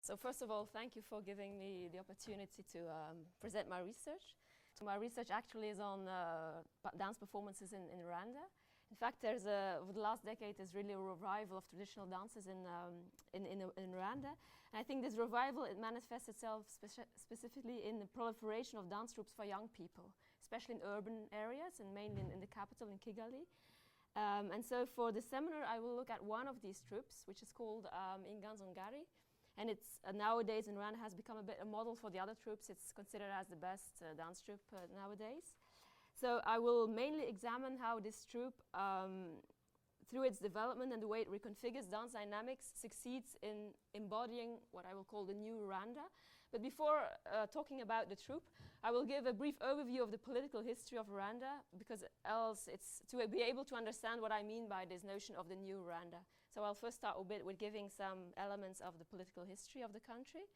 So first of all, thank you for giving me the opportunity to present my research. So my research actually is on dance performances in Rwanda. In fact, over the last decade, there's really a revival of traditional dances in Rwanda. And I think this revival, it manifests itself specifically in the proliferation of dance troupes for young people, especially in urban areas and mainly in the capital, in Kigali. And so for the seminar, I will look at one of these troupes, which is called Inganzo Ngari. And it's nowadays in Rwanda has become a bit a model for the other troupes. It's considered as the best dance troupe nowadays. So I will mainly examine how this troupe, through its development and the way it reconfigures dance dynamics, succeeds in embodying what I will call the new Rwanda. But before talking about the troupe, I will give a brief overview of the political history of Rwanda, because else it's to be able to understand what I mean by this notion of the new Rwanda. So I'll first start a bit with giving some elements of the political history of the country.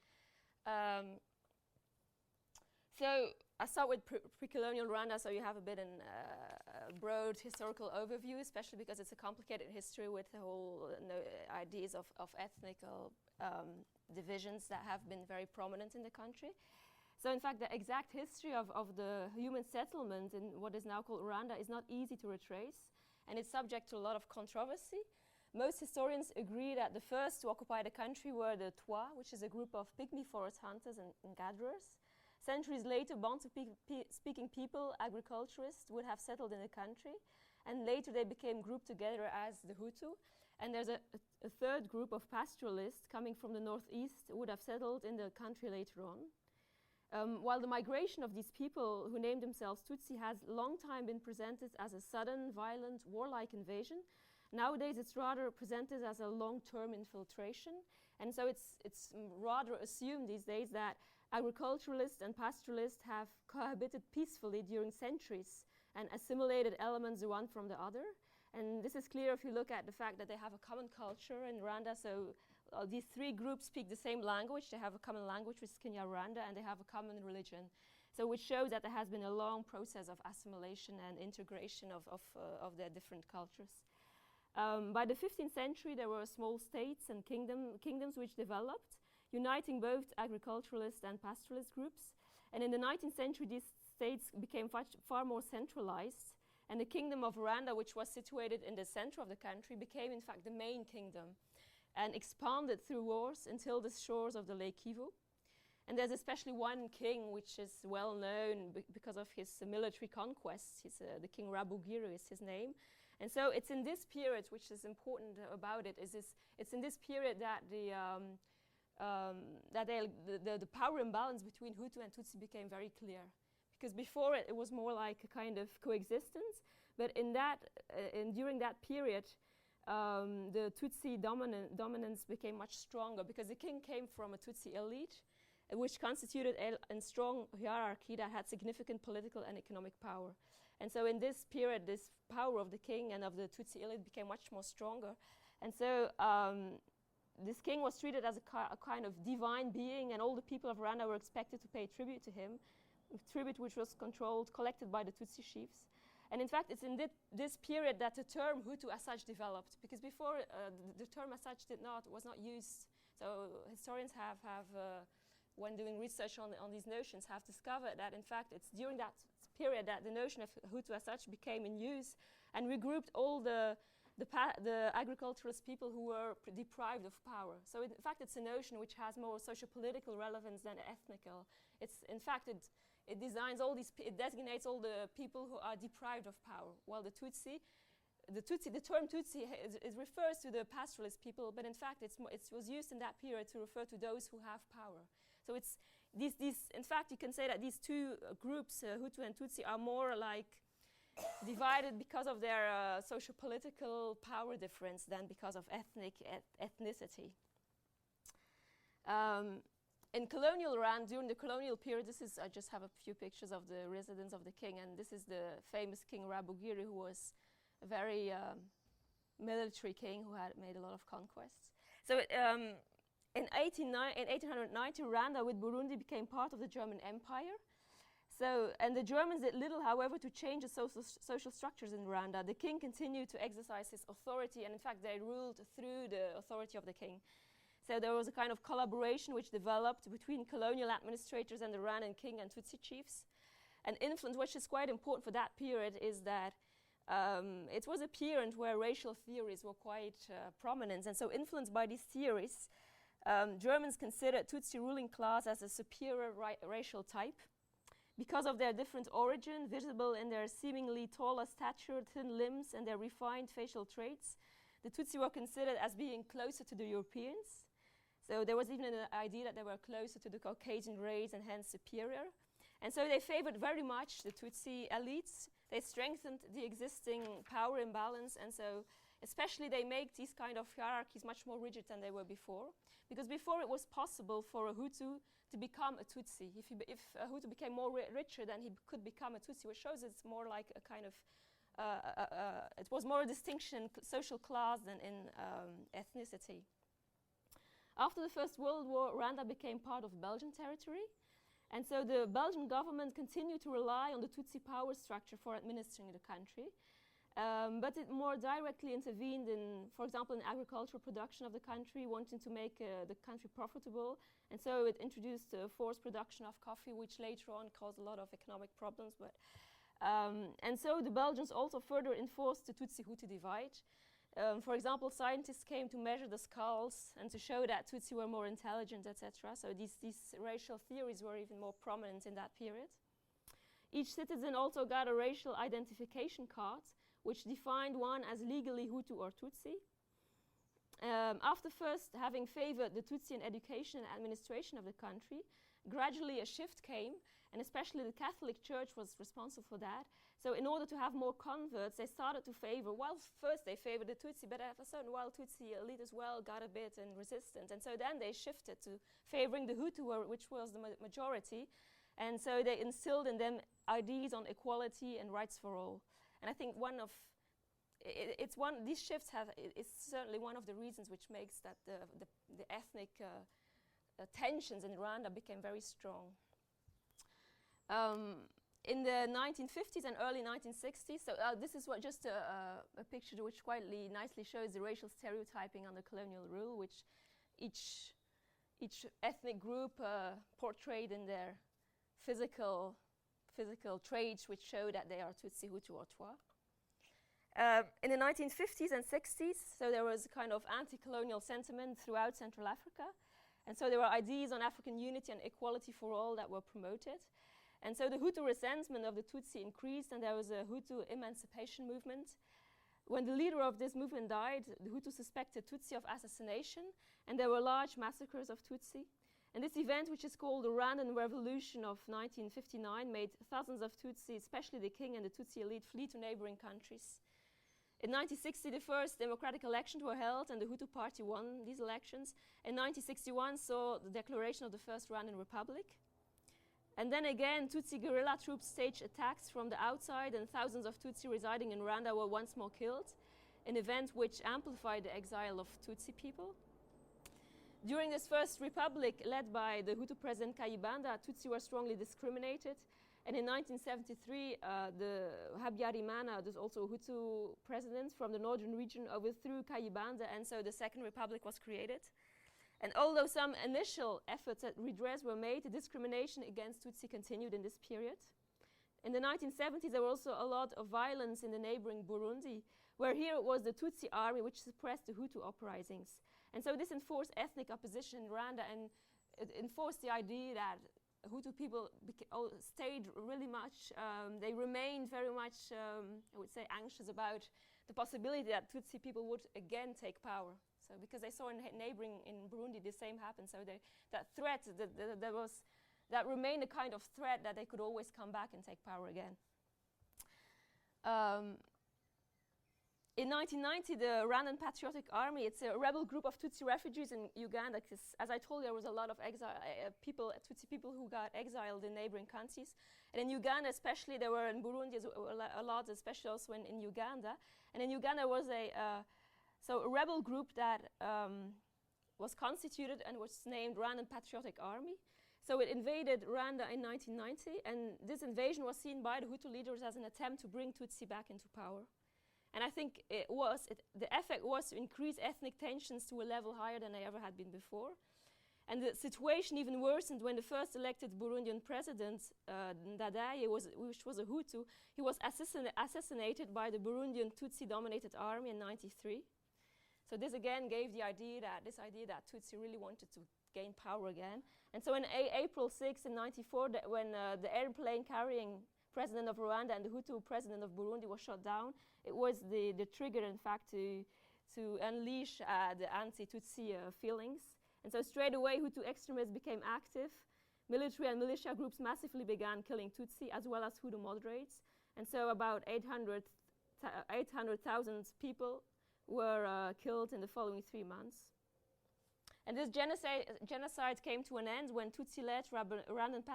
So I start with Precolonial Rwanda, so you have a bit a broad historical overview, especially because it's a complicated history with the whole ideas of ethnical divisions that have been very prominent in the country. So in fact, the exact history of the human settlement in what is now called Rwanda is not easy to retrace, and it's subject to a lot of controversy. Most historians agree that the first to occupy the country were the Troupe, which is a group of pygmy forest hunters and gatherers. Centuries later, Bantu-speaking people, agriculturists, would have settled in the country, and later they became grouped together as the Hutu. And there's a third group of pastoralists coming from the northeast who would have settled in the country later on. While the migration of these people, who named themselves Tutsi, has long time been presented as a sudden, violent, warlike invasion, nowadays it's rather presented as a long-term infiltration. And so it's rather assumed these days that agriculturalists and pastoralists have cohabited peacefully during centuries and assimilated elements the one from the other. And this is clear if you look at the fact that they have a common culture in Rwanda. So these three groups speak the same language. They have a common language, which is Kinyarwanda, and they have a common religion. So which shows that there has been a long process of assimilation and integration of their different cultures. By the 15th century, there were small states and kingdoms which developed, uniting both agriculturalist and pastoralist groups. And in the 19th century, these states became far more centralized. And the kingdom of Rwanda, which was situated in the center of the country, became in fact the main kingdom and expanded through wars until the shores of the Lake Kivu. And there's especially one king which is well known because of his military conquests. The King Rwabugiri is his name. And so it's in this period, which is important about it, it's in this period that the power imbalance between Hutu and Tutsi became very clear. Because before it was more like a kind of coexistence, but during that period, the Tutsi dominance became much stronger because the king came from a Tutsi elite, which constituted a strong hierarchy that had significant political and economic power. And so in this period, this power of the king and of the Tutsi elite became much more stronger. And so this king was treated as a kind of divine being, and all the people of Rwanda were expected to pay tribute to him, tribute which was collected by the Tutsi chiefs. And in fact, it's in this period that the term Hutu as such developed, because before the term as such was not used. So historians have when doing research on these notions, have discovered that in fact it's during that period that the notion of Hutu as such became in use, and regrouped all the agriculturalist people who were deprived of power. So in fact it's a notion which has more socio-political relevance than ethnical. It's in fact it designs all these, it designates all the people who are deprived of power, while the term Tutsi refers to the pastoralist people, but in fact it was used in that period to refer to those who have power. So it's in fact you can say that these two groups, Hutu and Tutsi, are more like divided because of their socio-political power difference than because of ethnicity. In colonial Rwanda, during the colonial period, I just have a few pictures of the residence of the king, and this is the famous King Rwabugiri, who was a very military king who had made a lot of conquests. So in 1890, Rwanda with Burundi became part of the German Empire. So, and the Germans did little, however, to change the social structures in Rwanda. The king continued to exercise his authority, and in fact they ruled through the authority of the king. So there was a kind of collaboration which developed between colonial administrators and the Rwandan king and Tutsi chiefs. And influence, which is quite important for that period, is that it was a period where racial theories were quite prominent. And so influenced by these theories, Germans considered Tutsi ruling class as a superior racial type because of their different origin, visible in their seemingly taller stature, thin limbs, and their refined facial traits. The Tutsi were considered as being closer to the Europeans. So there was even an idea that they were closer to the Caucasian race and hence superior. And so they favored very much the Tutsi elites. They strengthened the existing power imbalance, and so especially they make these kind of hierarchies much more rigid than they were before. Because before it was possible for a Hutu to become a Tutsi. If a Hutu became more richer, then he could become a Tutsi, which shows it's more like a kind of, it was more a distinction, social class than in ethnicity. After the First World War, Rwanda became part of Belgian territory. And so the Belgian government continued to rely on the Tutsi power structure for administering the country. But it more directly intervened in, for example, in agricultural production of the country, wanting to make the country profitable. And so it introduced forced production of coffee, which later on caused a lot of economic problems. But, and so the Belgians also further enforced the Tutsi-Hutu divide. For example, scientists came to measure the skulls and to show that Tutsi were more intelligent, etc. So these racial theories were even more prominent in that period. Each citizen also got a racial identification card, which defined one as legally Hutu or Tutsi. After first having favored the Tutsi in education and administration of the country, gradually a shift came, and especially the Catholic Church was responsible for that. So in order to have more converts, they started to favor, well, first they favored the Tutsi, but after a certain while, Tutsi elite as well got a bit resistant. And so then they shifted to favoring the Hutu, which was the majority. And so they instilled in them ideas on equality and rights for all. And I think these shifts is certainly one of the reasons which makes that the ethnic tensions in Rwanda became very strong. In the 1950s and early 1960s, so this is just a picture which quite nicely shows the racial stereotyping under colonial rule, which each ethnic group portrayed in their physical traits, which show that they are Tutsi, Hutu, or Twa. In the 1950s and 60s, so there was a kind of anti-colonial sentiment throughout Central Africa. And so there were ideas on African unity and equality for all that were promoted. And so the Hutu resentment of the Tutsi increased, and there was a Hutu emancipation movement. When the leader of this movement died, the Hutu suspected Tutsi of assassination, and there were large massacres of Tutsi. And this event, which is called the Rwandan Revolution of 1959, made thousands of Tutsi, especially the king and the Tutsi elite, flee to neighboring countries. In 1960, the first democratic elections were held, and the Hutu party won these elections. In 1961 saw the declaration of the first Rwandan Republic. And then again, Tutsi guerrilla troops staged attacks from the outside, and thousands of Tutsi residing in Rwanda were once more killed, an event which amplified the exile of Tutsi people. During this first republic, led by the Hutu president Kayibanda, Tutsi were strongly discriminated. And in 1973, the Habyarimana, there's also a Hutu president from the northern region, overthrew Kayibanda, and so the Second Republic was created. And although some initial efforts at redress were made, the discrimination against Tutsi continued in this period. In the 1970s, there was also a lot of violence in the neighboring Burundi, where here it was the Tutsi army which suppressed the Hutu uprisings. And so this enforced ethnic opposition in Rwanda, and it enforced the idea that Hutu people stayed really much, they remained very much, I would say, anxious about the possibility that Tutsi people would again take power. So because they saw in Burundi the same happen, so that threat, that remained a kind of threat that they could always come back and take power again. In 1990, the Rwandan Patriotic Army, it's a rebel group of Tutsi refugees in Uganda, because as I told you, there was a lot of Tutsi people who got exiled in neighboring countries. And in Uganda especially, there were in Burundi a lot, especially also in Uganda. And in Uganda was a rebel group that was constituted and was named Rwandan Patriotic Army. So it invaded Rwanda in 1990, and this invasion was seen by the Hutu leaders as an attempt to bring Tutsi back into power. And I think the effect was to increase ethnic tensions to a level higher than they ever had been before. And the situation even worsened when the first elected Burundian president, Ndadaye, which was a Hutu, he was assassinated by the Burundian Tutsi-dominated army in '93. So this again gave the idea that Tutsi really wanted to gain power again. And so on April 6 in '94, when the airplane carrying president of Rwanda and the Hutu president of Burundi was shot down, it was the trigger, in fact, to unleash the anti-Tutsi feelings. And so straight away, Hutu extremists became active. Military and militia groups massively began killing Tutsi, as well as Hutu moderates. And so about 800,000 people were killed in the following 3 months. And this genocide came to an end when Tutsi-led Rwandan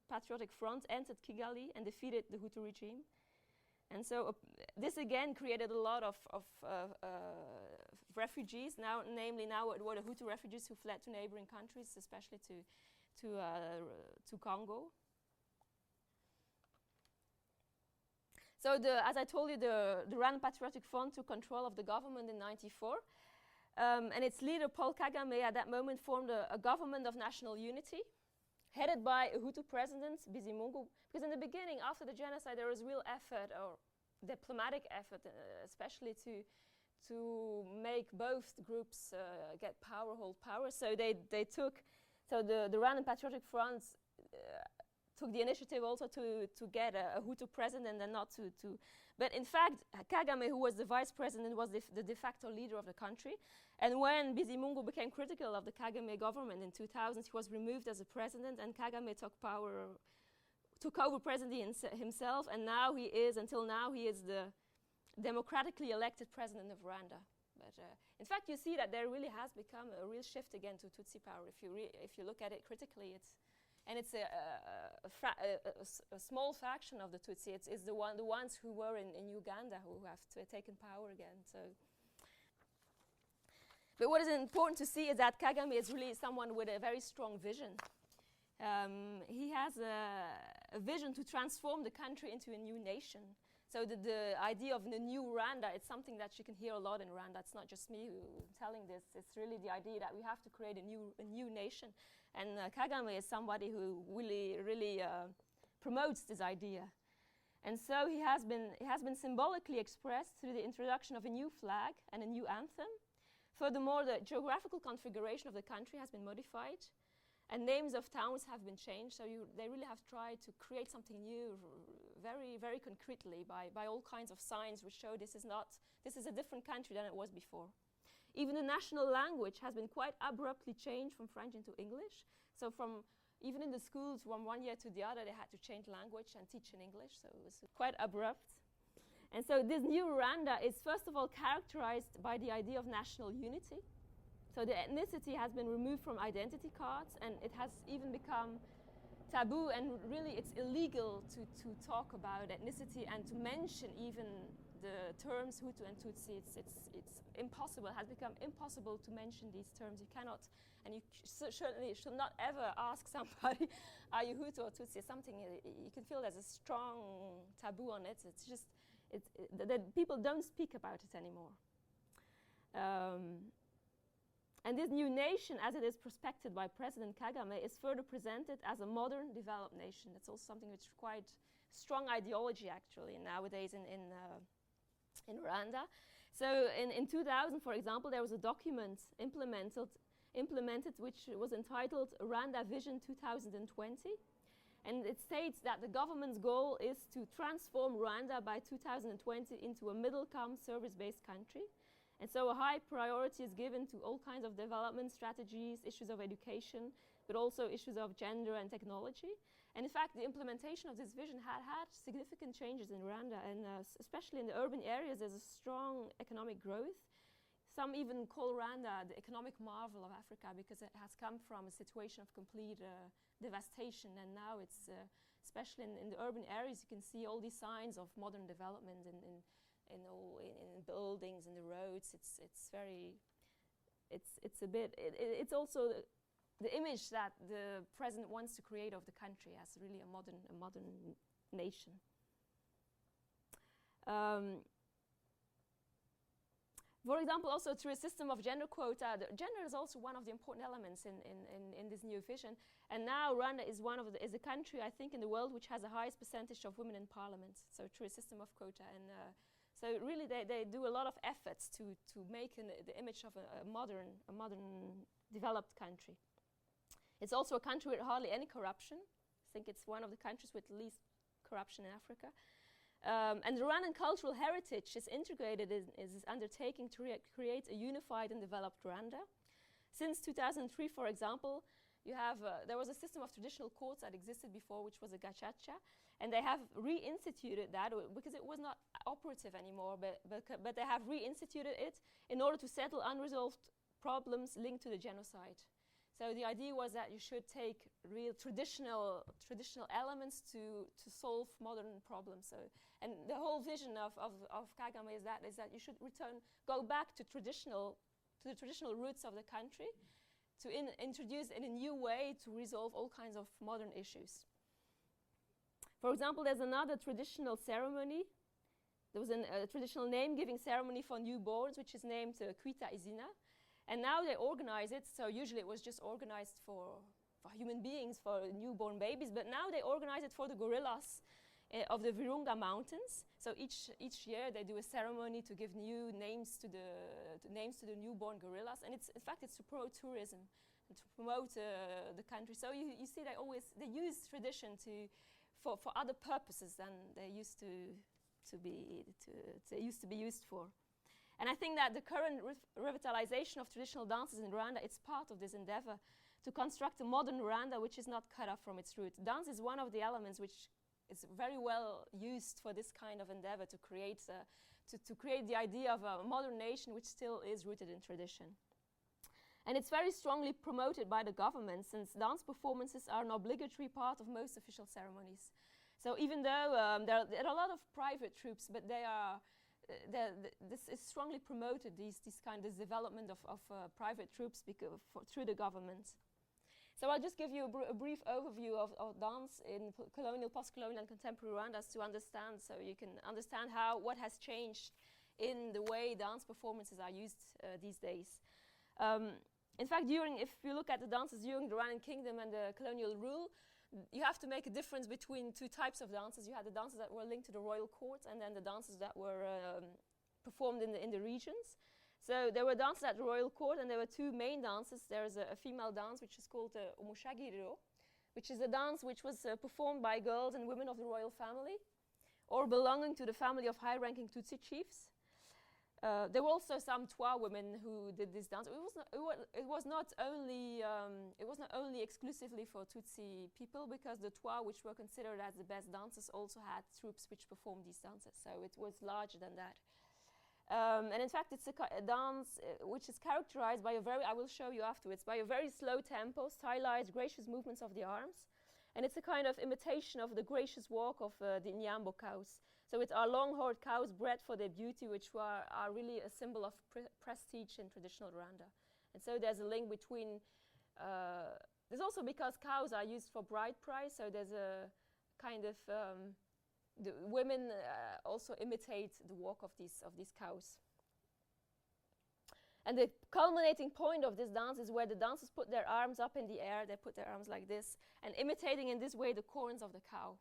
Patriotic Front entered Kigali and defeated the Hutu regime. And so this again created a lot of refugees. Now, namely, now it were the Hutu refugees who fled to neighboring countries, especially to Congo. So, as I told you, the Rwandan Patriotic Front took control of the government in '94. And its leader, Paul Kagame, at that moment formed a government of national unity, headed by a Hutu president, Bizimungu. Because in the beginning, after the genocide, there was real effort, or diplomatic effort, especially to make both groups get power, hold power. So the Rwandan Patriotic Front took the initiative also to get a Hutu president and not to. But in fact, Kagame, who was the vice president, was the de facto leader of the country. And when Bizimungu became critical of the Kagame government in 2000, he was removed as a president, and Kagame took over presidency himself, and until now, he is the democratically elected president of Rwanda. But in fact, you see that there really has become a real shift again to Tutsi power. If you look at it critically, it's a small faction of the Tutsi. It's the ones who were in Uganda who have taken power again. So, but what is important to see is that Kagame is really someone with a very strong vision. He has a vision to transform the country into a new nation. So the idea of the new Rwanda, it's something that you can hear a lot in Rwanda. It's not just me telling this. It's really the idea that we have to create a new nation. And Kagame is somebody who really promotes this idea. And so he has been symbolically expressed through the introduction of a new flag and a new anthem. Furthermore, the geographical configuration of the country has been modified, and names of towns have been changed. So they really have tried to create something new, very, very concretely, by all kinds of signs which show this is a different country than it was before. Even the national language has been quite abruptly changed from French into English. So even in the schools, from one year to the other, they had to change language and teach in English. So it was quite abrupt. And so this new Rwanda is first of all characterized by the idea of national unity. So the ethnicity has been removed from identity cards, and it has even become taboo, and really it's illegal to talk about ethnicity and to mention even the terms Hutu and Tutsi. It's impossible. It has become impossible to mention these terms. You cannot, and you certainly should not ever ask somebody, are you Hutu or Tutsi? It's something you can feel there's a strong taboo on it. It's just that people don't speak about it anymore. And this new nation, as it is prospected by President Kagame, is further presented as a modern, developed nation. That's also something which is quite strong ideology, actually, nowadays in Rwanda. So in 2000, for example, there was a document implemented which was entitled Rwanda Vision 2020. And it states that the government's goal is to transform Rwanda by 2020 into a middle-income, service-based country. And so a high priority is given to all kinds of development strategies, issues of education, but also issues of gender and technology. And in fact, the implementation of this vision had significant changes in Rwanda, and especially in the urban areas, there's a strong economic growth. Some even call Rwanda the economic marvel of Africa, because it has come from a situation of complete devastation, and now it's, especially in the urban areas, you can see all these signs of modern development in buildings, in the roads. It's also the image that the president wants to create of the country as really a modern nation. For example, also through a system of gender quota, gender is also one of the important elements in this new vision. And now Rwanda is is a country, I think, in the world which has the highest percentage of women in parliament. So through a system of quota, and so really they do a lot of efforts to make the image of a modern developed country. It's also a country with hardly any corruption. I think it's one of the countries with the least corruption in Africa. And the Rwandan cultural heritage is integrated in this undertaking to create a unified and developed Rwanda. Since 2003, for example, there was a system of traditional courts that existed before, which was a gacaca, and they have reinstituted that because it was not operative anymore, but they have reinstituted it in order to settle unresolved problems linked to the genocide. So the idea was that you should take real traditional elements to solve modern problems. So, and the whole vision of Kagame is that you should go back to the traditional roots of the country, to introduce in a new way to resolve all kinds of modern issues. For example, there's another traditional ceremony. There was a traditional name-giving ceremony for newborns, which is named Kwita Izina. And now they organize it, so usually it was just organized for human beings, for newborn babies, but now they organize it for the gorillas of the Virunga Mountains. So each year they do a ceremony to give new names to the newborn gorillas, and in fact it's to promote tourism and to promote the country. So you see they use tradition for other purposes than they used to be used for. And I think that the current revitalization of traditional dances in Rwanda, it's part of this endeavor to construct a modern Rwanda which is not cut off from its roots. Dance is one of the elements which is very well used for this kind of endeavor to create the idea of a modern nation which still is rooted in tradition. And it's very strongly promoted by the government, since dance performances are an obligatory part of most official ceremonies. So even though there are a lot of private troupes, but this is strongly promoted, this development of private troupes through the government. So I'll just give you a brief overview of dance in colonial, post-colonial and contemporary Rwanda to understand, so you can understand what has changed in the way dance performances are used these days. In fact, if you look at the dances during the Rwandan kingdom and the colonial rule, you have to make a difference between two types of dances. You had the dances that were linked to the royal court, and then the dances that were performed in the regions. So there were dances at the royal court, and there were two main dances. There's a female dance which is called Umushagiriro, which is a dance which was performed by girls and women of the royal family, or belonging to the family of high-ranking Tutsi chiefs. There were also some Twa women who did this dance. It was not only exclusively for Tutsi people, because the Twa, which were considered as the best dancers, also had troupes which performed these dances. So it was larger than that. And in fact, it's a dance which is characterized by I will show you afterwards, by a very slow tempo, stylized, gracious movements of the arms. And it's a kind of imitation of the gracious walk of the Nyambo cows. So it's our long-horned cows bred for their beauty, which are really a symbol of prestige in traditional Rwanda. And so there's a link between, there's also, because cows are used for bride price, so there's a kind of, the women also imitate the walk of these cows. And the culminating point of this dance is where the dancers put their arms up in the air, they put their arms like this, and imitating in this way the corns of the cow.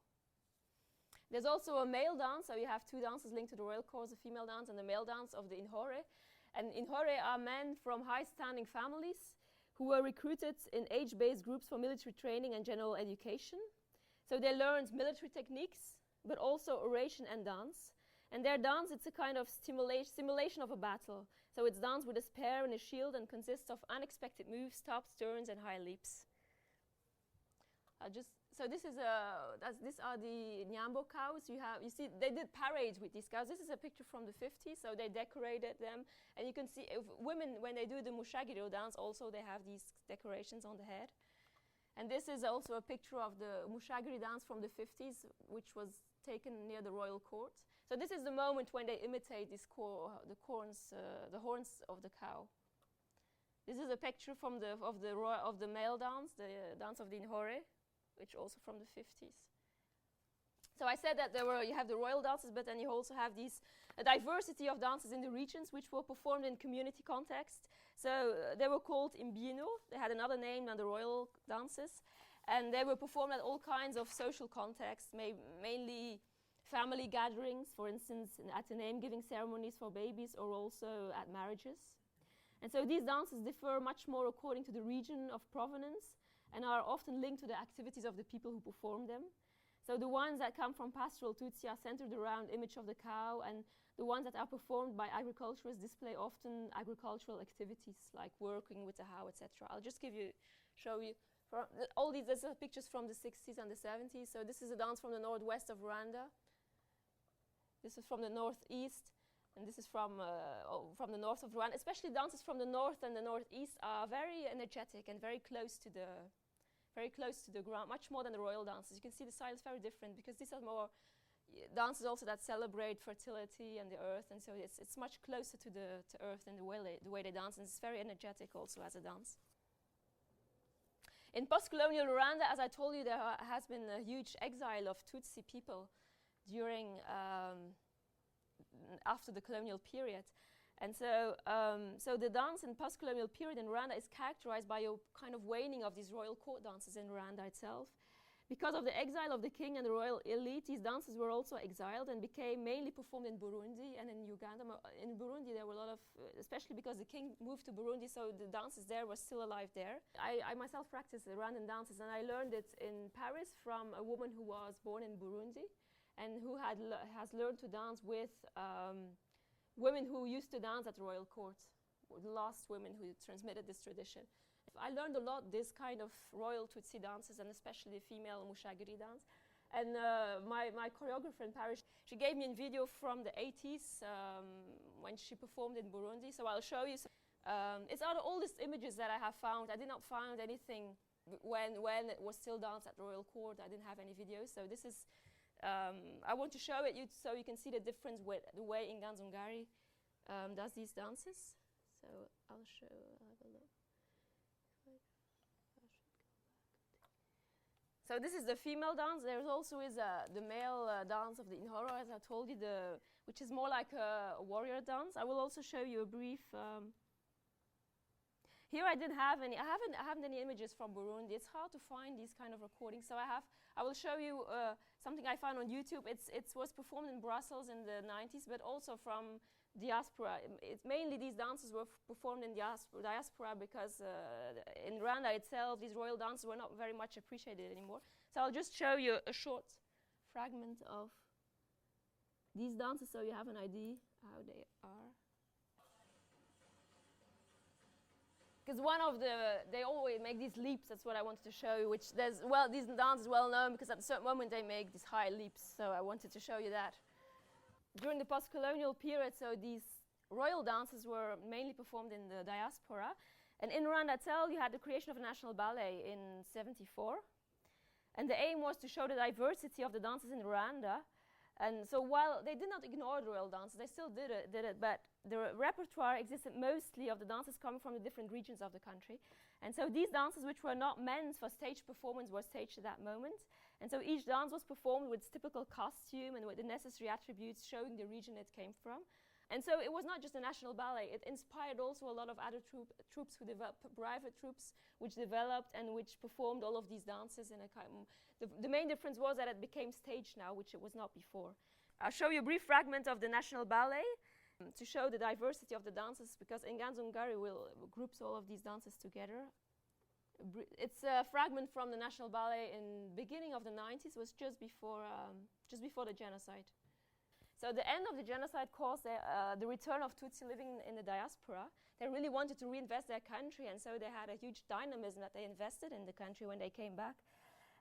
There's also a male dance, so you have two dances linked to the royal court, the female dance and the male dance of the Inhore. And Inhore are men from high-standing families who were recruited in age-based groups for military training and general education. So they learned military techniques, but also oration and dance. And their dance, it's a kind of simulation of a battle. So it's dance with a spear and a shield, and consists of unexpected moves, stops, turns, and high leaps. So these are the Nyambo cows. You see, they did parades with these cows. This is a picture from the 50s, so they decorated them. And you can see women, when they do the Mushagiro dance, also they have these decorations on the head. And this is also a picture of the Mushagiri dance from the 50s, which was taken near the royal court. So this is the moment when they imitate the horns of the cow. This is a picture from of the male dance, the dance of the Inhore, which also from the 50s. So I said that you have the royal dances, but then you also have these a diversity of dances in the regions which were performed in community context. So they were called imbyino. They had another name than the royal dances. And they were performed at all kinds of social contexts, mainly family gatherings, for instance, at the name-giving ceremonies for babies, or also at marriages. And so these dances differ much more according to the region of provenance and are often linked to the activities of the people who perform them. So the ones that come from pastoral Tutsi are centered around image of the cow, and the ones that are performed by agriculturists display often agricultural activities like working with the how, etc. I'll just show you. All these are pictures from the 60s and the 70s. So this is a dance from the northwest of Rwanda. This is from the northeast, and this is from the north of Rwanda. Especially dances from the north and the northeast are very energetic and very close to the ground, much more than the royal dances. You can see the style is very different because these are more dances also that celebrate fertility and the earth, and so it's much closer to earth in the way they dance, and it's very energetic also as a dance. In post-colonial Rwanda, as I told you, there has been a huge exile of Tutsi people during after the colonial period. And so, so the dance in post-colonial period in Rwanda is characterized by a kind of waning of these royal court dances in Rwanda itself. Because of the exile of the king and the royal elite, these dances were also exiled and became mainly performed in Burundi and in Uganda. In Burundi, there were a lot of, especially because the king moved to Burundi, so the dances there were still alive there. I myself practiced the Rwandan dances, and I learned it in Paris from a woman who was born in Burundi and who has learned to dance with women who used to dance at the royal court, the last women who transmitted this tradition. I learned a lot this kind of royal Tutsi dances, and especially the female Mushagiri dance. And my choreographer in Paris, she gave me a video from the 80s when she performed in Burundi. So I'll show you. It's out of all these images that I have found. I did not find anything when it was still danced at the royal court. I didn't have any videos. So this is, I want to show it you so you can see the difference with the way Inganzo Ngari does these dances. So I'll have a look. So this is the female dance. There also is the male dance of the Inhoro, as I told you, which is more like a warrior dance. I will also show you a brief. Here I didn't have any. I haven't any images from Burundi. It's hard to find these kind of recordings. So I will show you something I found on YouTube. It was performed in Brussels in the 90s, but also from diaspora. It's mainly these dances were performed in diaspora because in Rwanda itself, these royal dances were not very much appreciated anymore. So I'll just show you a short fragment of these dances so you have an idea how they are. Because they always make these leaps. That's what I wanted to show you, which these dances well known because at a certain moment they make these high leaps. So I wanted to show you that. During the post-colonial period, so these royal dances were mainly performed in the diaspora. And in Rwanda itself, you had the creation of a national ballet in '74. And the aim was to show the diversity of the dances in Rwanda. And so while they did not ignore the royal dances, they still did it, but the repertoire existed mostly of the dances coming from the different regions of the country. And so these dances, which were not meant for stage performance, were staged at that moment. And so each dance was performed with its typical costume and with the necessary attributes showing the region it came from. And so it was not just a national ballet. It inspired also a lot of other troupes who developed, private troupes, which developed and which performed all of these dances in a kind of, the main difference was that it became staged now, which it was not before. I'll show you a brief fragment of the national ballet to show the diversity of the dances, because Inganzo Ngari groups all of these dances together. It's a fragment from the National Ballet in the beginning of the 90s. It was just before the genocide. So the end of the genocide caused the return of Tutsi living in the diaspora. They really wanted to reinvest their country, and so they had a huge dynamism that they invested in the country when they came back.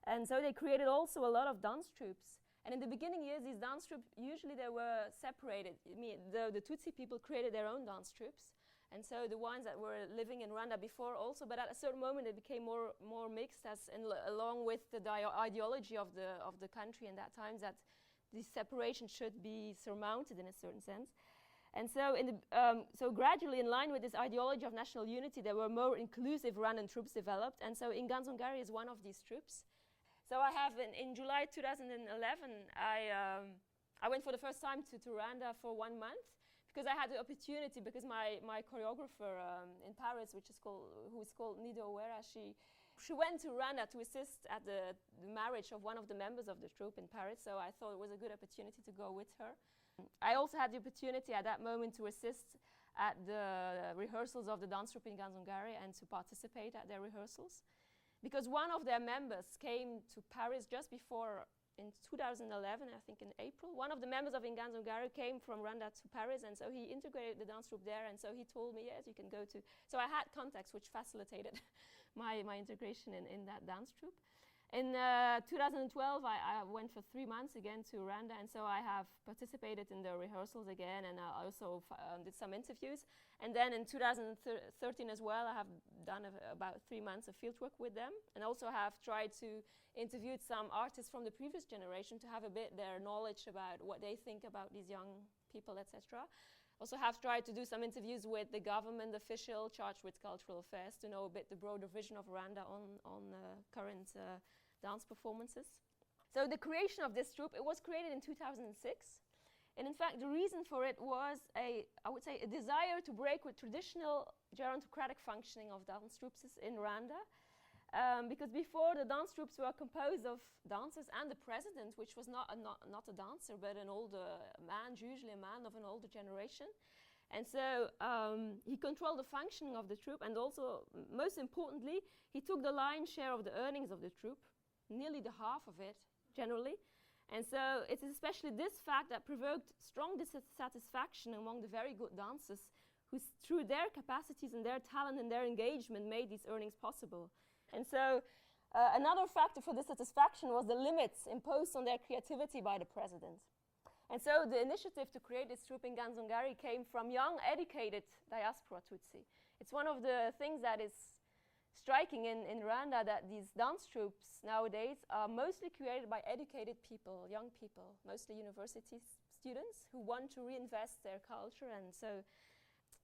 And so they created also a lot of dance troupes. And in the beginning years, these dance troupes, usually they were separated. I mean, the Tutsi people created their own dance troupes. And so the ones that were living in Rwanda before also, but at a certain moment it became more mixed, along with the ideology of the country in that time, that this separation should be surmounted in a certain sense. And so so gradually, in line with this ideology of national unity, there were more inclusive Rwandan troupes developed, and so Inganzo Ngari is one of these troupes. So I have in July 2011, I went for the first time to Rwanda for 1 month, because I had the opportunity, because my choreographer in Paris, who is called Nido Wera, she went to Rwanda to assist at the marriage of one of the members of the troupe in Paris, so I thought it was a good opportunity to go with her. I also had the opportunity at that moment to assist at the rehearsals of the dance troupe in Inganzo Ngari and to participate at their rehearsals. Because one of their members came to Paris just before, in 2011, I think in April. One of the members of Inganzo Ngari came from Rwanda to Paris, and so he integrated the dance troupe there, and so he told me, yes, you can go to. So I had contacts which facilitated my integration in that dance troupe. In 2012, I went for 3 months again to Rwanda, and so I have participated in the rehearsals again, and I also did some interviews. And then in 2013 as well, I have done about 3 months of fieldwork with them, and also have tried to interview some artists from the previous generation to have a bit their knowledge about what they think about these young people, etc. Also have tried to do some interviews with the government official charged with cultural affairs to know a bit the broader vision of Rwanda on current dance performances. So the creation of this troupe, it was created in 2006. And in fact, the reason for it was I would say, a desire to break with traditional gerontocratic functioning of dance troupes in Rwanda. Because before, the dance troupes were composed of dancers and the president, which was not a dancer, but an older man, usually a man of an older generation. And so he controlled the functioning of the troupe, and also, most importantly, he took the lion's share of the earnings of the troupe, nearly the half of it, generally. And so it is especially this fact that provoked strong dissatisfaction among the very good dancers, who through their capacities and their talent and their engagement made these earnings possible. And so another factor for dissatisfaction was the limits imposed on their creativity by the president. And so the initiative to create this troupe in Inganzo Ngari came from young, educated diaspora Tutsi. It's one of the things that is striking in Rwanda, that these dance troupes nowadays are mostly created by educated people, young people, mostly university students who want to reinvest their culture. And so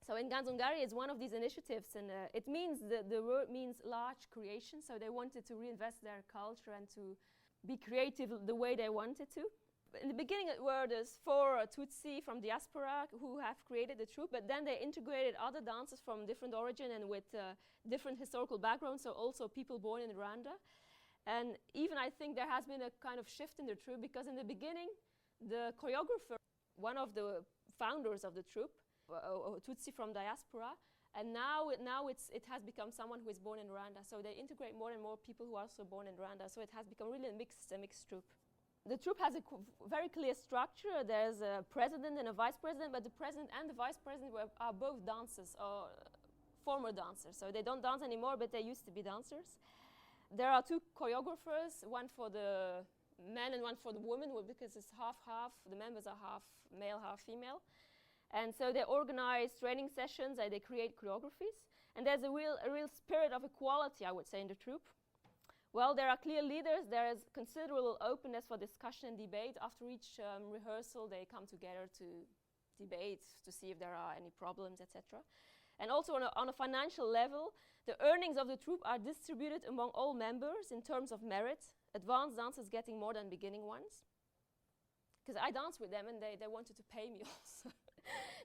Inganzo Ngari is one of these initiatives, and it means, the word means large creation, so they wanted to reinvest their culture and to be creative the way they wanted to. In the beginning, it were those 4 Tutsi from diaspora who have created the troupe, but then they integrated other dancers from different origin and with different historical backgrounds, so also people born in Rwanda. And even I think there has been a kind of shift in the troupe, because in the beginning, the choreographer, one of the founders of the troupe, Tutsi from diaspora, and now it has become someone who is born in Rwanda. So they integrate more and more people who are also born in Rwanda. So it has become really a mixed troupe. The troupe has a very clear structure. There's a president and a vice president, but the president and the vice president are both dancers, or former dancers. So they don't dance anymore, but they used to be dancers. There are 2 choreographers, one for the men and one for the women, because it's half-half. The members are half male, half female. And so they organize training sessions and they create choreographies. And there's a real spirit of equality, I would say, in the troupe. Well, there are clear leaders. There is considerable openness for discussion and debate. After each rehearsal, they come together to debate, to see if there are any problems, etc. And also on a financial level, the earnings of the troupe are distributed among all members in terms of merit, advanced dancers getting more than beginning ones. Because I danced with them, and they wanted to pay me also.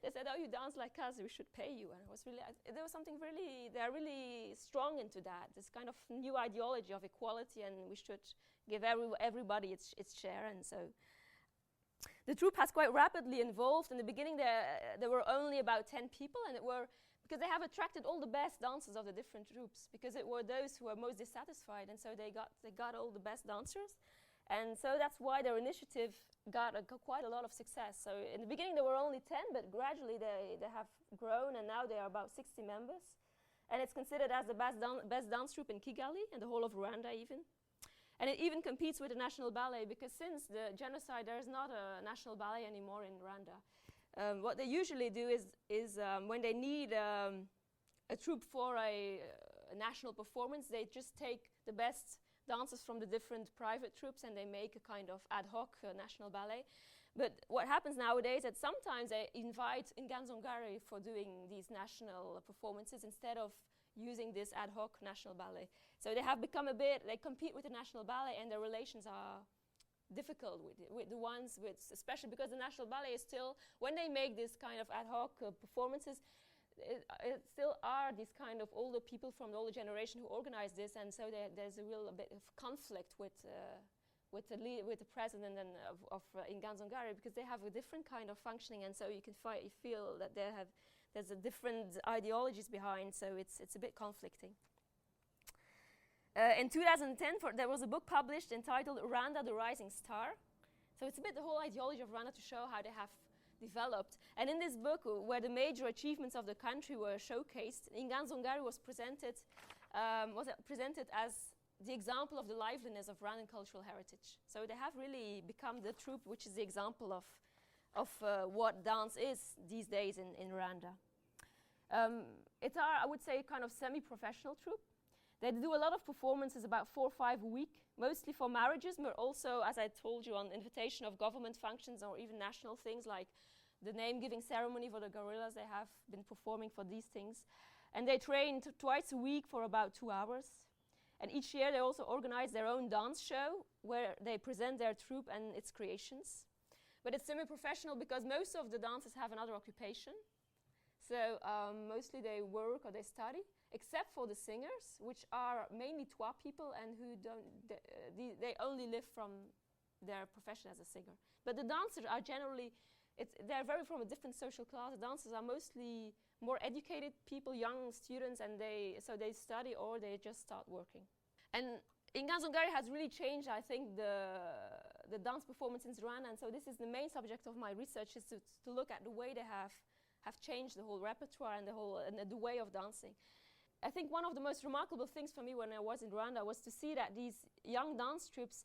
They said, oh, you dance like us, we should pay you. And it was really, there was something really, they're really strong into that, this kind of new ideology of equality, and we should give everybody its share. And so the troupe has quite rapidly evolved. In the beginning, there were only about 10 people, and because they have attracted all the best dancers of the different troupes, because it were those who were most dissatisfied, and so they got all the best dancers. And so that's why their initiative got quite a lot of success. So in the beginning there were only 10, but gradually they have grown, and now there are about 60 members. And it's considered as the best dance troupe in Kigali, and the whole of Rwanda even. And it even competes with the National Ballet, because since the genocide there is not a national ballet anymore in Rwanda. What they usually do is when they need a troupe for a national performance, they just take the best dancers from the different private troupes and they make a kind of ad hoc national ballet. But what happens nowadays is that sometimes they invite Inganzo Ngari for doing these national performances instead of using this ad hoc national ballet. So they have become they compete with the national ballet, and their relations are difficult with the ones with, especially because the National Ballet is still, when they make this kind of ad hoc performances, it still are these kind of older people from the older generation who organize this, and so there's a bit of conflict with the president and of Inganzo Ngari, because they have a different kind of functioning, and so you can feel that there's a different ideologies behind, so it's a bit conflicting. In 2010, there was a book published entitled Rwanda, the Rising Star. So it's a bit the whole ideology of Rwanda to show how they have developed. And in this book, where the major achievements of the country were showcased, Inganzo Ngari was presented as the example of the liveliness of Rwandan cultural heritage. So they have really become the troupe which is the example of what dance is these days in Rwanda. It's our, I would say, kind of semi-professional troupe. They do a lot of performances, about 4 or 5 a week, mostly for marriages, but also, as I told you, on invitation of government functions or even national things like the name-giving ceremony for the gorillas. They have been performing for these things. And they train twice a week for about 2 hours. And each year they also organize their own dance show where they present their troupe and its creations. But it's semi-professional because most of the dancers have another occupation. So mostly they work or they study, except for the singers, which are mainly Troupe people and who they only live from their profession as a singer. But the dancers are generally, they're very from a different social class. The dancers are mostly more educated people, young students, and so they study or they just start working. And Inganzo Ngari has really changed, I think, the dance performance in Rwanda, and so this is the main subject of my research, is to look at the way they have changed the whole repertoire and the way of dancing. I think one of the most remarkable things for me when I was in Rwanda was to see that these young dance troupes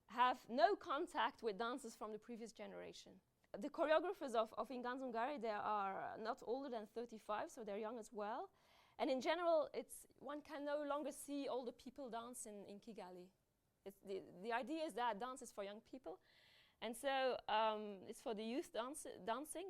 have no contact with dancers from the previous generation. The choreographers of Inganzo Ngari, they are not older than 35, so they're young as well. And in general, one can no longer see older people dance in Kigali. The idea is that dance is for young people. And so it's for the youth dancing.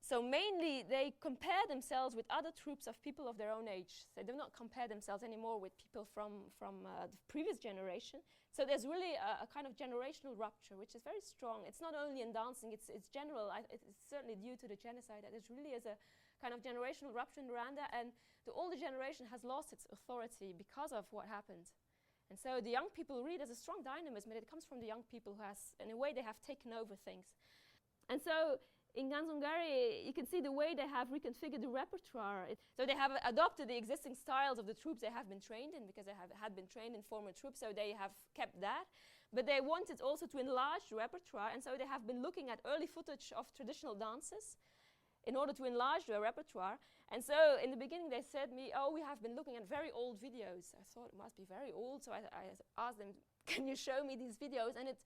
So mainly they compare themselves with other troupes of people of their own age. They do not compare themselves anymore with people from the previous generation. So there's really a kind of generational rupture, which is very strong. It's not only in dancing, it's general. It's certainly due to the genocide that there really is a kind of generational rupture in Rwanda, and the older generation has lost its authority because of what happened. And so the young people really, there's a strong dynamism, and it comes from the young people who in a way, they have taken over things. And so in Inganzo Ngari, you can see the way they have reconfigured the repertoire. So they have adopted the existing styles of the troupes they have been trained in, because they had been trained in former troupes, so they have kept that. But they wanted also to enlarge the repertoire, and so they have been looking at early footage of traditional dances in order to enlarge their repertoire. And so in the beginning they said to me, oh, we have been looking at very old videos. I thought it must be very old, so I asked them, can you show me these videos? And it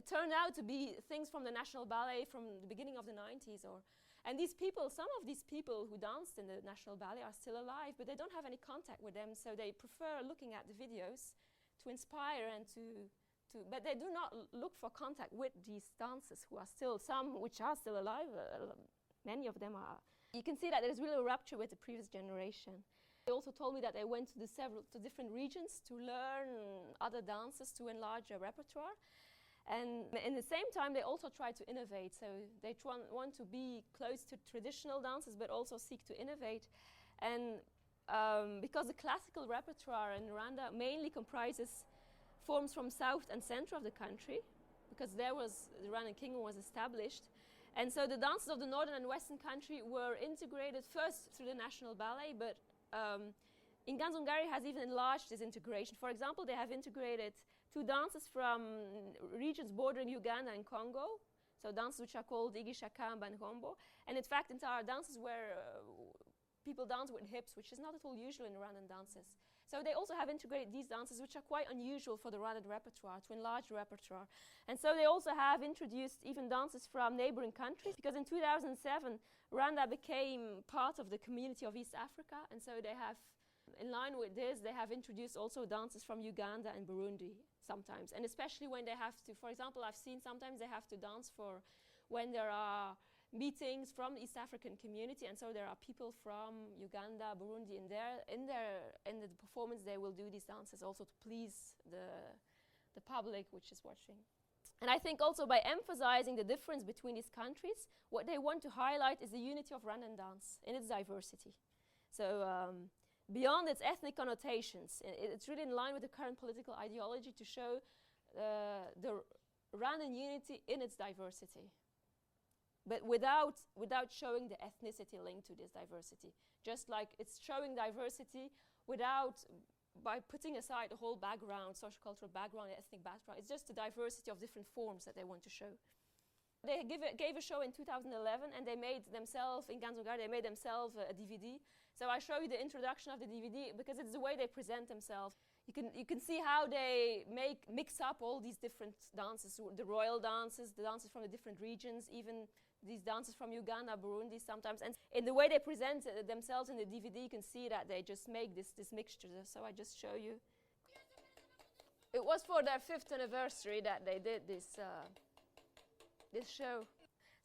turned out to be things from the National Ballet from the beginning of the 90s. And these people, some of these people who danced in the National Ballet are still alive, but they don't have any contact with them, so they prefer looking at the videos to inspire and but they do not look for contact with these dancers who are still, some which are still alive, many of them are. You can see that there's really a rupture with the previous generation. They also told me that they went to different regions to learn other dances to enlarge their repertoire. And in the same time, they also try to innovate. So they want to be close to traditional dances, but also seek to innovate. And because the classical repertoire in Rwanda mainly comprises forms from south and center of the country, because the Rwandan kingdom was established. And so the dances of the northern and western country were integrated first through the National Ballet, but Inganzo Ngari has even enlarged this integration. For example, they have integrated 2 dances from regions bordering Uganda and Congo, so dances which are called Igishakamba and Hombo. And in fact, entire dances where people dance with hips, which is not at all usual in Rwandan dances. So they also have integrated these dances, which are quite unusual for the Rwandan repertoire, to enlarge the repertoire. And so they also have introduced even dances from neighboring countries, because in 2007, Rwanda became part of the community of East Africa, and so they have, in line with this, they have introduced also dances from Uganda and Burundi sometimes, and especially when they have to, for example, I've seen sometimes they have to dance for when there are meetings from the East African community, and so there are people from Uganda, Burundi in the performance. They will do these dances also to please the public which is watching. And I think also by emphasizing the difference between these countries, what they want to highlight is the unity of Rwandan dance in its diversity. So beyond its ethnic connotations, it's really in line with the current political ideology to show the Rwandan unity in its diversity, but without showing the ethnicity linked to this diversity. Just like it's showing diversity by putting aside the whole background, social-cultural background, ethnic background. It's just the diversity of different forms that they want to show. They gave a show in 2011, and they made themselves, Inganzo Ngari, they made themselves a DVD. So I show you the introduction of the DVD because it's the way they present themselves. You can see how they mix up all these different dances, the royal dances, the dances from the different regions, even these dances from Uganda, Burundi sometimes. And in the way they present themselves in the DVD, you can see that they just make this mixture. So I just show you. It was for their 5th anniversary that they did this show.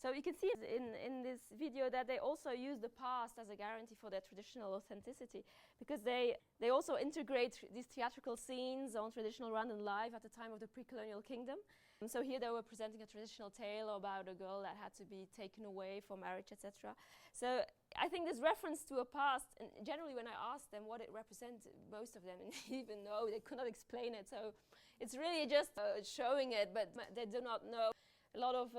So you can see in this video that they also use the past as a guarantee for their traditional authenticity, because they also integrate these theatrical scenes on traditional Rwandan life at the time of the pre-colonial kingdom. And so here they were presenting a traditional tale about a girl that had to be taken away for marriage, etc. So I think this reference to a past, and generally when I asked them what it represents, most of them even know, they could not explain it. So it's really just showing it, but they do not know a lot of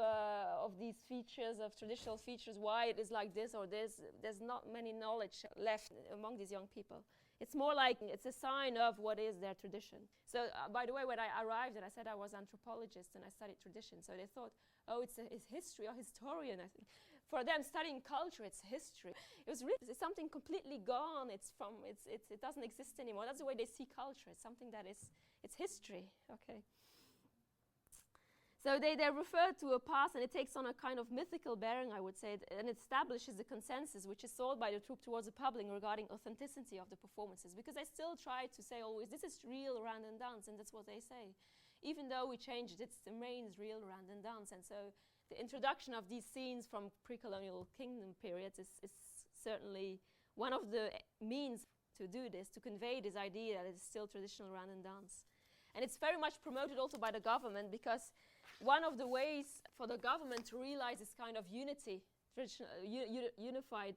these features, of traditional features, why it is like this or this. There's not many knowledge left among these young people. It's more like it's a sign of what is their tradition. So by the way, when I arrived and I said I was an anthropologist and I studied tradition, so they thought, oh, it's history or historian. I think for them, studying culture, it's history. It was really something completely gone. It doesn't exist anymore. That's the way they see culture. It's something that it's history. Okay. So they refer to a past, and it takes on a kind of mythical bearing, I would say, and it establishes the consensus which is sought by the troupe towards the public regarding authenticity of the performances, because they still try to say always, this is real Rwandan dance, and that's what they say. Even though we changed it, it remains real Rwandan dance. And so the introduction of these scenes from pre-colonial kingdom periods is certainly one of the means to do this, to convey this idea that it's still traditional Rwandan dance. And it's very much promoted also by the government, because one of the ways for the government to realize this kind of unity, the unified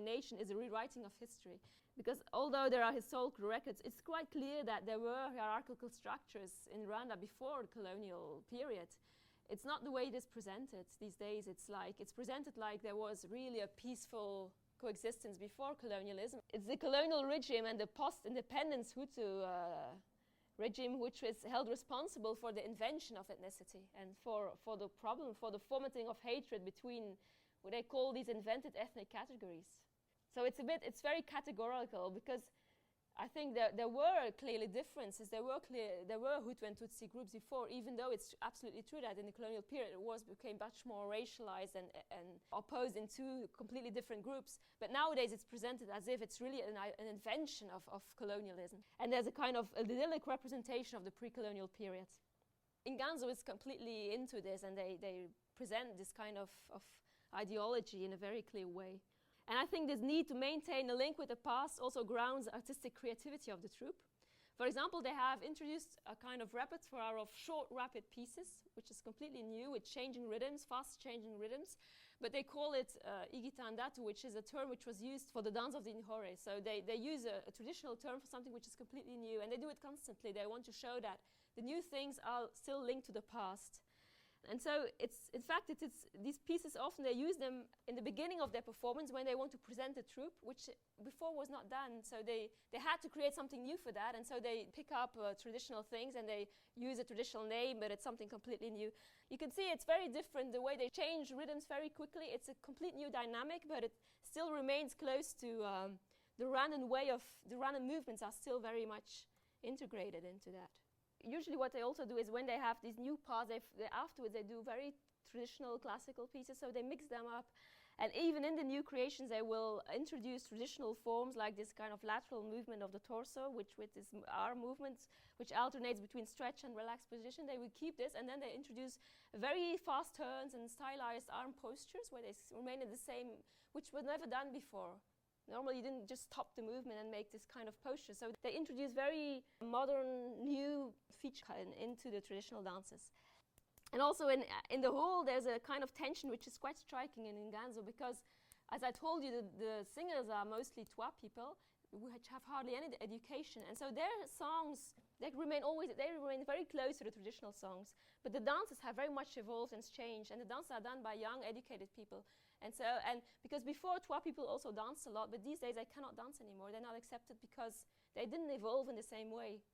nation, is a rewriting of history. Because although there are historical records, it's quite clear that there were hierarchical structures in Rwanda before the colonial period. It's not the way it is presented these days. It's presented like there was really a peaceful coexistence before colonialism. It's the colonial regime and the post-independence Hutu regime which was held responsible for the invention of ethnicity and for the problem, for the fomenting of hatred between what they call these invented ethnic categories. So it's very categorical, because I think there were clearly differences. There were Hutu and Tutsi groups before, even though it's absolutely true that in the colonial period it became much more racialized and opposed into completely different groups. But nowadays it's presented as if it's really an invention of colonialism. And there's a kind of idyllic representation of the pre-colonial period. Inganzo is completely into this, and they present this kind of ideology in a very clear way. And I think this need to maintain a link with the past also grounds artistic creativity of the troupe. For example, they have introduced a kind of repertoire of short, rapid pieces, which is completely new, with changing rhythms, fast changing rhythms. But they call it igitandatu, which is a term which was used for the dance of the Intore. So they use a traditional term for something which is completely new, and they do it constantly. They want to show that the new things are still linked to the past. And so in fact, these pieces often, they use them in the beginning of their performance when they want to present the troupe, which before was not done. So they had to create something new for that, and so they pick up traditional things and they use a traditional name, but it's something completely new. You can see it's very different, the way they change rhythms very quickly. It's a complete new dynamic, but it still remains close to the Rwandan way of, the Rwandan movements are still very much integrated into that. Usually what they also do is when they have these new parts, afterwards they do very traditional classical pieces, so they mix them up. And even in the new creations, they will introduce traditional forms like this kind of lateral movement of the torso, which with this arm movements, which alternates between stretch and relaxed position. They will keep this, and then they introduce very fast turns and stylized arm postures where they remain in the same, which was never done before. Normally you didn't just stop the movement and make this kind of posture. So they introduce very modern, new features into the traditional dances. And also in the whole, there's a kind of tension which is quite striking in Inganzo, because, as I told you, the singers are mostly Twa people, which have hardly any education, and so their songs, they remain very close to the traditional songs, but the dances have very much evolved and changed, and the dances are done by young, educated people. And because before Twa people also danced a lot, but these days they cannot dance anymore. They're not accepted because they didn't evolve in the same way,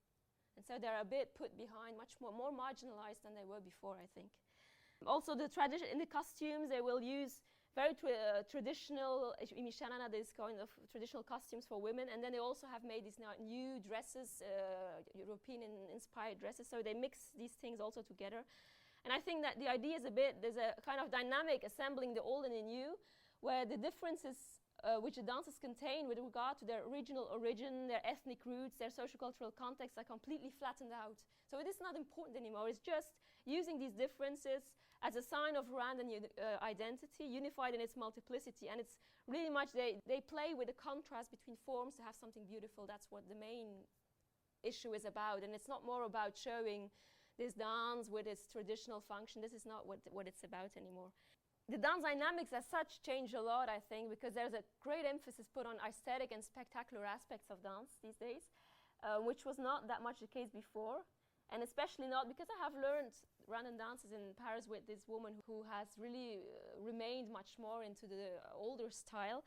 and so they're a bit put behind, much more marginalized than they were before, I think. Also, the tradition in the costumes, they will use very traditional, this kind of traditional costumes for women, and then they also have made these now new dresses, European-inspired dresses, so they mix these things also together. And I think that the idea is there's a kind of dynamic assembling the old and the new, where the differences which the dances contain with regard to their regional origin, their ethnic roots, their sociocultural context are completely flattened out. So it is not important anymore. It's just using these differences as a sign of Rwandan identity, unified in its multiplicity. And it's really much, they play with the contrast between forms to have something beautiful. That's what the main issue is about. And it's not more about showing this dance with its traditional function. This is not what it's about anymore. The dance dynamics as such change a lot, I think, because there's a great emphasis put on aesthetic and spectacular aspects of dance these days, which was not that much the case before, and especially not because I have learned Rwandan dances in Paris with this woman who has really remained much more into the older style.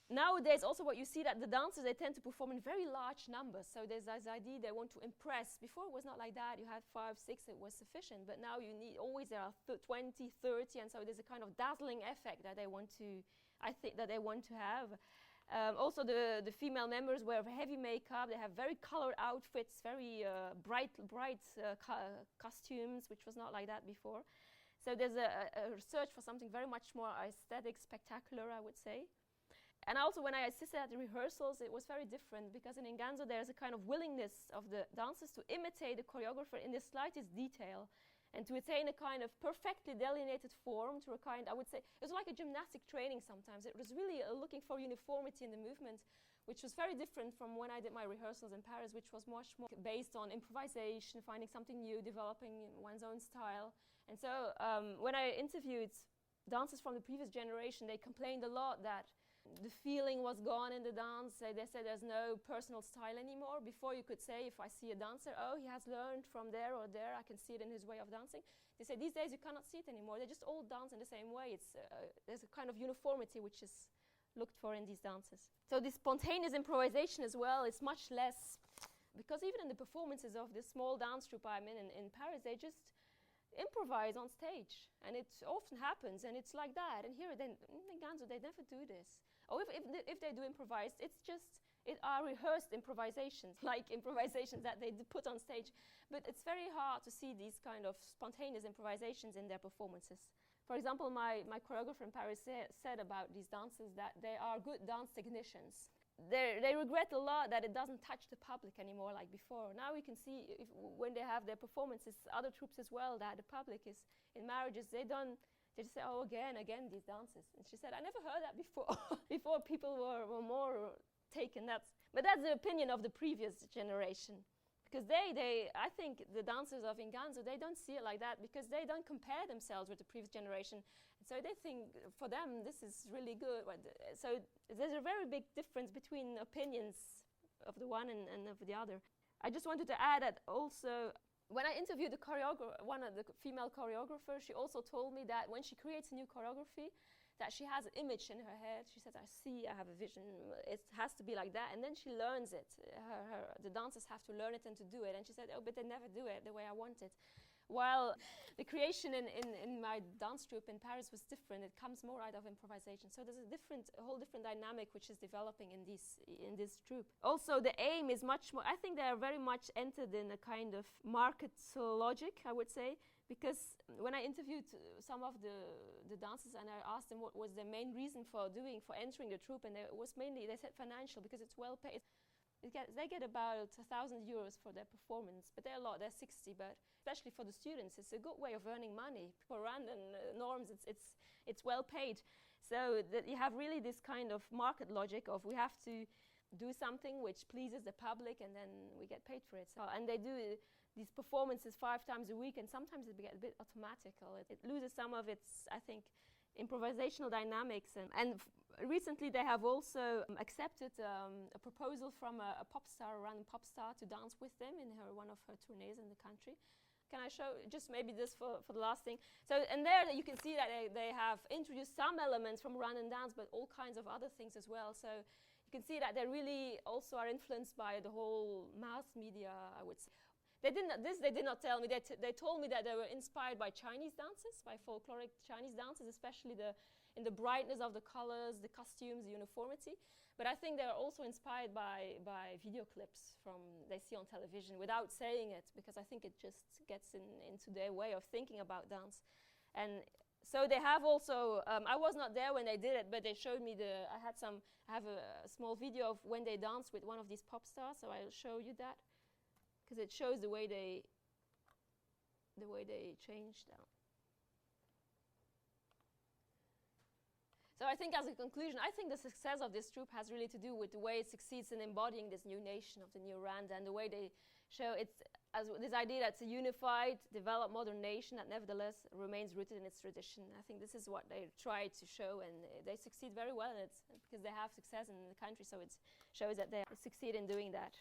Nowadays, also what you see that the dancers, they tend to perform in very large numbers. So there's this idea they want to impress. Before it was not like that. You had 5, 6, it was sufficient. But now you need, always there are 20, 30, and so there's a kind of dazzling effect that they want to, I think that they want to have. Also the female members wear heavy makeup. They have very colored outfits, very bright costumes, which was not like that before. So there's a search for something very much more aesthetic, spectacular, I would say. And also when I assisted at the rehearsals, it was very different, because in Inganzo there's a kind of willingness of the dancers to imitate the choreographer in the slightest detail and to attain a kind of perfectly delineated form to a kind, I would say, it was like a gymnastic training sometimes. It was really looking for uniformity in the movement, which was very different from when I did my rehearsals in Paris, which was much more based on improvisation, finding something new, developing one's own style. And so when I interviewed dancers from the previous generation, they complained a lot that the feeling was gone in the dance. They said there's no personal style anymore. Before you could say, if I see a dancer, oh, he has learned from there or there, I can see it in his way of dancing. They say these days you cannot see it anymore. They just all dance in the same way. There's a kind of uniformity which is looked for in these dances. So this spontaneous improvisation as well is much less, because even in the performances of this small dance troupe I'm in Paris, they just improvise on stage, and it often happens, and it's like that. And here then in Inganzo they never do this. Or if they do improvise, it are rehearsed improvisations, like improvisations that they put on stage. But it's very hard to see these kind of spontaneous improvisations in their performances. For example, my choreographer in Paris said about these dancers that they are good dance technicians. They regret a lot that it doesn't touch the public anymore like before. Now we can see when they have their performances, other troupes as well, that the public is in marriages, they just say, oh, again, these dances. And she said, I never heard that before. Before people were more taken. But that's the opinion of the previous generation. Because I think the dancers of Inganzo, they don't see it like that, because they don't compare themselves with the previous generation. So they think, for them, this is really good. So there's a very big difference between opinions of the one and of the other. I just wanted to add that also, when I interviewed one of the female choreographers, she also told me that when she creates a new choreography, that she has an image in her head. She said, I have a vision, it has to be like that. And then she learns it. The dancers have to learn it and to do it. And she said, oh, but they never do it the way I want it. While the creation in my dance troupe in Paris was different. It comes more out of improvisation. So there's a whole different dynamic which is developing in this troupe. Also, the aim is much more, I think they are very much entered in a kind of market logic, I would say, because when I interviewed some of the dancers and I asked them what was their main reason for entering the troupe, and they said financial, because it's well paid. They get about 1,000 euros for their performance, but they're 60, but especially for the students, it's a good way of earning money. For Rwandan norms, it's well paid. So that you have really this kind of market logic of we have to do something which pleases the public, and then we get paid for it. So, and they do these performances 5 times a week, and sometimes it gets a bit automatical. It loses some of its, I think, improvisational dynamics. And recently they have also accepted a proposal from a pop star, a Rwandan pop star, to dance with them in one of her tourneys in the country. Can I show just maybe this for the last thing? So, and there you can see that they have introduced some elements from Rwandan dance, but all kinds of other things as well. So you can see that they really also are influenced by the whole mass media, I would say. They did not tell me. They told me that they were inspired by Chinese dances, by folkloric Chinese dances, especially in the brightness of the colors, the costumes, the uniformity. But I think they're also inspired by video clips they see on television without saying it, because I think it just gets into their way of thinking about dance. And so they have also, I was not there when they did it, but they showed me I have a small video of when they danced with one of these pop stars, so I'll show you that, because it shows the way they changed them. So I think, as a conclusion, I think the success of this troupe has really to do with the way it succeeds in embodying this new nation of the new Rwanda, and the way they show this idea that it's a unified, developed, modern nation that nevertheless remains rooted in its tradition. I think this is what they try to show, and they succeed very well in it, because they have success in the country, so it shows that they succeed in doing that.